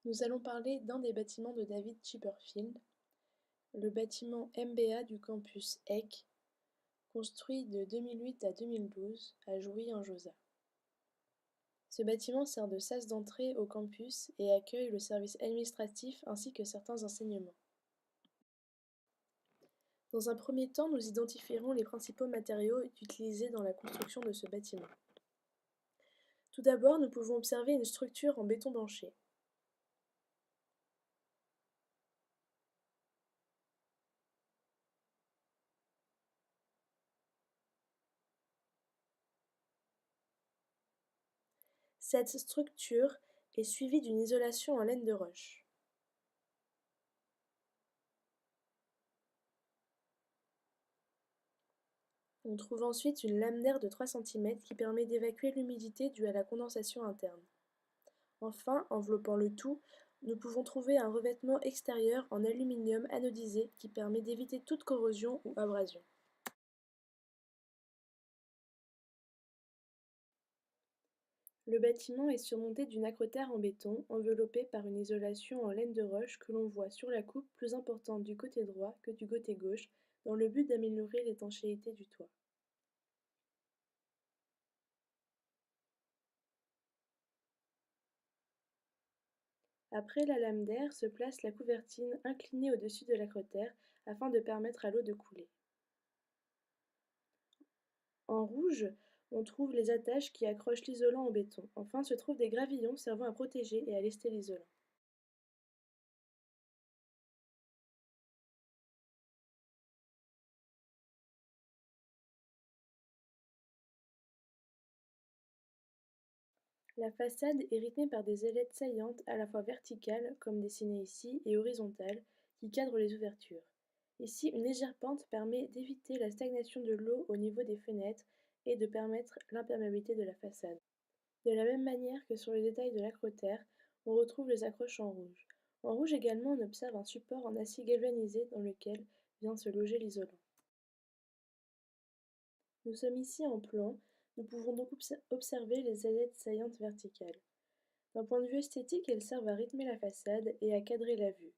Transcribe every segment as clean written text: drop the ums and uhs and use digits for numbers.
Nous allons parler d'un des bâtiments de David Chipperfield, le bâtiment MBA du campus EC, construit de 2008 à 2012 à Jouy-en-Josas. Ce bâtiment sert de sas d'entrée au campus et accueille le service administratif ainsi que certains enseignements. Dans un premier temps, nous identifierons les principaux matériaux utilisés dans la construction de ce bâtiment. Tout d'abord, nous pouvons observer une structure en béton banché. Cette structure est suivie d'une isolation en laine de roche. On trouve ensuite une lame d'air de 3 cm qui permet d'évacuer l'humidité due à la condensation interne. Enfin, enveloppant le tout, nous pouvons trouver un revêtement extérieur en aluminium anodisé qui permet d'éviter toute corrosion ou abrasion. Le bâtiment est surmonté d'une acrotère en béton, enveloppée par une isolation en laine de roche que l'on voit sur la coupe plus importante du côté droit que du côté gauche, dans le but d'améliorer l'étanchéité du toit. Après la lame d'air se place la couvertine inclinée au-dessus de l'acrotère afin de permettre à l'eau de couler. En rouge, on trouve les attaches qui accrochent l'isolant au béton. Enfin se trouvent des gravillons servant à protéger et à lester l'isolant. La façade est rythmée par des ailettes saillantes à la fois verticales, comme dessinées ici, et horizontales, qui cadrent les ouvertures. Ici, une légère pente permet d'éviter la stagnation de l'eau au niveau des fenêtres et de permettre l'imperméabilité de la façade. De la même manière que sur le détail de l'acrotère, on retrouve les accroches en rouge. En rouge également, on observe un support en acier galvanisé dans lequel vient se loger l'isolant. Nous sommes ici en plan, nous pouvons donc observer les ailettes saillantes verticales. D'un point de vue esthétique, elles servent à rythmer la façade et à cadrer la vue.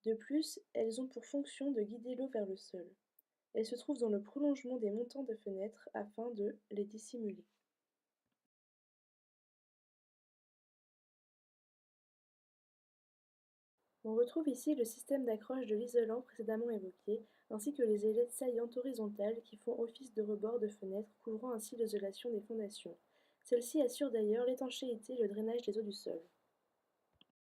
De plus, elles ont pour fonction de guider l'eau vers le sol. Elles se trouvent dans le prolongement des montants de fenêtres afin de les dissimuler. On retrouve ici le système d'accroche de l'isolant précédemment évoqué, ainsi que les ailettes saillantes horizontales qui font office de rebord de fenêtres, couvrant ainsi l'isolation des fondations. Celles-ci assurent d'ailleurs l'étanchéité et le drainage des eaux du sol.